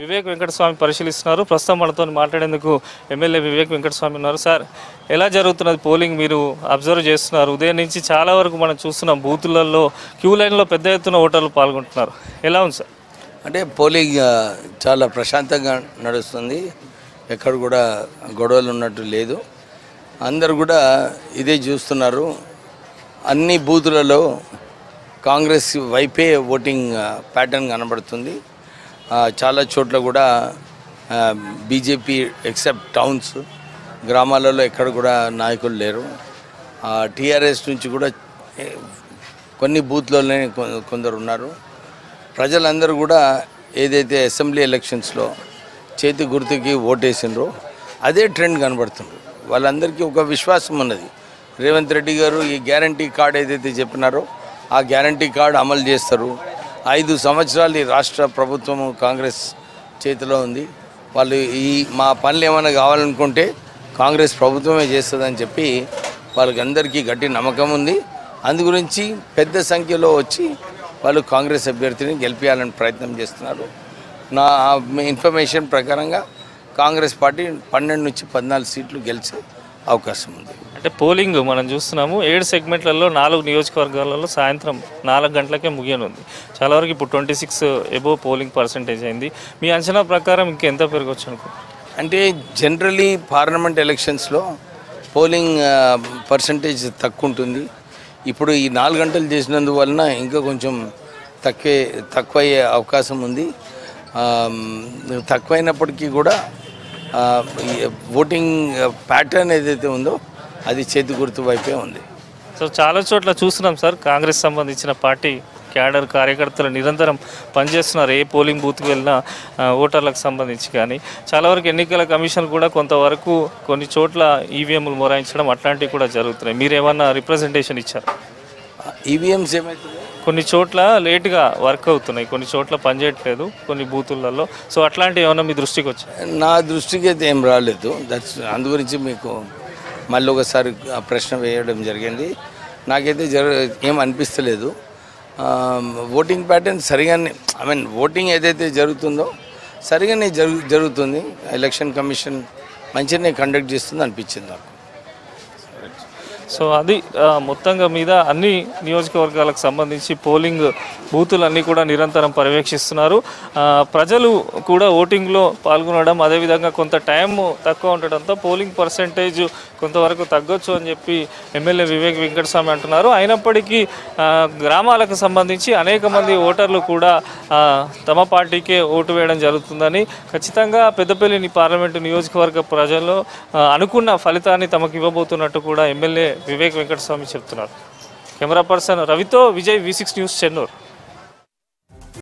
వివేక్ వెంకటస్వామి పరిశీలిస్తున్నారు. ప్రస్తుతం మనతో మాట్లాడేందుకు ఎమ్మెల్యే వివేక్ వెంకటస్వామి ఉన్నారు. సార్, ఎలా జరుగుతున్నది పోలింగ్ మీరు అబ్జర్వ్ చేస్తున్నారు? ఉదయం నుంచి చాలా వరకు మనం చూస్తున్నాం, బూతులలో క్యూ లైన్లో పెద్ద ఎత్తున ఓటర్లు పాల్గొంటున్నారు. ఎలా ఉంది సార్? అంటే పోలింగ్ చాలా ప్రశాంతంగా నడుస్తుంది. ఎక్కడ కూడా గొడవలు ఉన్నట్టు లేదు. అందరు కూడా ఇదే చూస్తున్నారు. అన్ని బూతులలో కాంగ్రెస్ వైపే ఓటింగ్ ప్యాటర్న్ కనబడుతుంది. చాలా చోట్ల కూడా బీజేపీ ఎక్సెప్ట్ టౌన్స్, గ్రామాలలో ఎక్కడ కూడా నాయకులు లేరు. టీఆర్ఎస్ నుంచి కూడా కొన్ని బూత్లోనే కొందరు ఉన్నారు. ప్రజలందరూ కూడా ఏదైతే అసెంబ్లీ ఎలక్షన్స్లో చేతి గుర్తుకి ఓటేసినరో అదే ట్రెండ్ కనబడుతుంది. వాళ్ళందరికీ ఒక విశ్వాసం ఉన్నది. రేవంత్ రెడ్డి గారు ఈ గ్యారంటీ కార్డు ఏదైతే చెప్పినారో ఆ గ్యారంటీ కార్డు అమలు చేస్తారు. 5 సంవత్సరాలు ఈ రాష్ట్ర ప్రభుత్వము కాంగ్రెస్ చేతిలో ఉంది. వాళ్ళు మా పనులు ఏమైనా కావాలనుకుంటే కాంగ్రెస్ ప్రభుత్వమే చేస్తుందని చెప్పి వాళ్ళకి అందరికీ గట్టి నమ్మకం ఉంది. అందు గురించి పెద్ద సంఖ్యలో వచ్చి వాళ్ళు కాంగ్రెస్ అభ్యర్థిని గెలిపించాలని ప్రయత్నం చేస్తున్నారు. నా ఇన్ఫర్మేషన్ ప్రకారంగా కాంగ్రెస్ పార్టీ 12 నుంచి 14 సీట్లు గెలిచే అవకాశం ఉంది. అంటే పోలింగ్ మనం చూస్తున్నాము, 7 సెగ్మెంట్లలో 4 నియోజకవర్గాలలో సాయంత్రం 4 గంటలకే ముగియనుంది. చాలా వరకు ఇప్పుడు 26 ఎబోవ్ పోలింగ్ పర్సెంటేజ్ అయింది. మీ అంచనా ప్రకారం ఇంకెంత పెరగవచ్చు అనుకో? అంటే జనరలీ పార్లమెంట్ ఎలక్షన్స్లో పోలింగ్ పర్సంటేజ్ తక్కువ ఉంటుంది. ఇప్పుడు ఈ 4 గంటలు చేసినందువలన ఇంకా కొంచెం తక్కువయ్యే అవకాశం ఉంది. తక్కువైనప్పటికీ కూడా ఓటింగ్ ప్యాటర్న్ ఏదైతే ఉందో అది చేతి గుర్తు వైపే ఉంది. సో చాలా చోట్ల చూస్తున్నాం సార్, కాంగ్రెస్ సంబంధించిన పార్టీ క్యాడర్ కార్యకర్తలు నిరంతరం పనిచేస్తున్నారు. ఏ పోలింగ్ బూత్కి వెళ్ళినా ఓటర్లకు సంబంధించి. కానీ చాలా వరకు ఎన్నికల కమిషన్ కూడా కొంతవరకు కొన్ని చోట్ల ఈవీఎంలు మొరాయించడం అట్లాంటివి కూడా జరుగుతున్నాయి. మీరు ఏమన్నా రిప్రజెంటేషన్ ఇచ్చారు? ఈవీఎంస్ ఏమవుతుంది, కొన్ని చోట్ల లేటుగా వర్క్ అవుతున్నాయి, కొన్ని చోట్ల పనిచేయట్లేదు కొన్ని బూతులలో. సో అట్లాంటివి ఏమన్నా మీ దృష్టికి వచ్చాయి? నా దృష్టికి అయితే ఏం రాలేదు. అందు గురించి మీకు మళ్ళీ ఒకసారి ప్రశ్న వేయడం జరిగింది. నాకైతే ఏం అనిపిస్తలేదు. ఓటింగ్ ప్యాటర్న్ సరిగానే, ఓటింగ్ ఏదైతే జరుగుతుందో సరిగానే జరుగుతుంది. ఎలక్షన్ కమిషన్ మంచిగానే కండక్ట్ చేస్తుంది అనిపించింది నాకు. సో అది మొత్తంగా మీద అన్ని నియోజకవర్గాలకు సంబంధించి పోలింగ్ బూతులన్నీ కూడా నిరంతరం పర్యవేక్షిస్తున్నారు. ప్రజలు కూడా ఓటింగ్లో పాల్గొనడం, అదేవిధంగా కొంత టైం తక్కువ ఉండడంతో పోలింగ్ పర్సెంటేజ్ కొంతవరకు తగ్గొచ్చు అని చెప్పి ఎమ్మెల్యే వివేక్ వెంకటస్వామి అంటున్నారు. అయినప్పటికీ గ్రామాలకు సంబంధించి అనేక మంది ఓటర్లు కూడా తమ పార్టీకే ఓటు వేయడం జరుగుతుందని, ఖచ్చితంగా పెద్దపల్లి పార్లమెంటు నియోజకవర్గ ప్రజల్లో అనుకున్న ఫలితాన్ని తమకు ఇవ్వబోతున్నట్టు కూడా ఎమ్మెల్యే వివేక్ వెంకటస్వామి చెప్తున్నారు. కెమెరా పర్సన్ రవితో విజయ్, V6 న్యూస్, చెన్నూరు.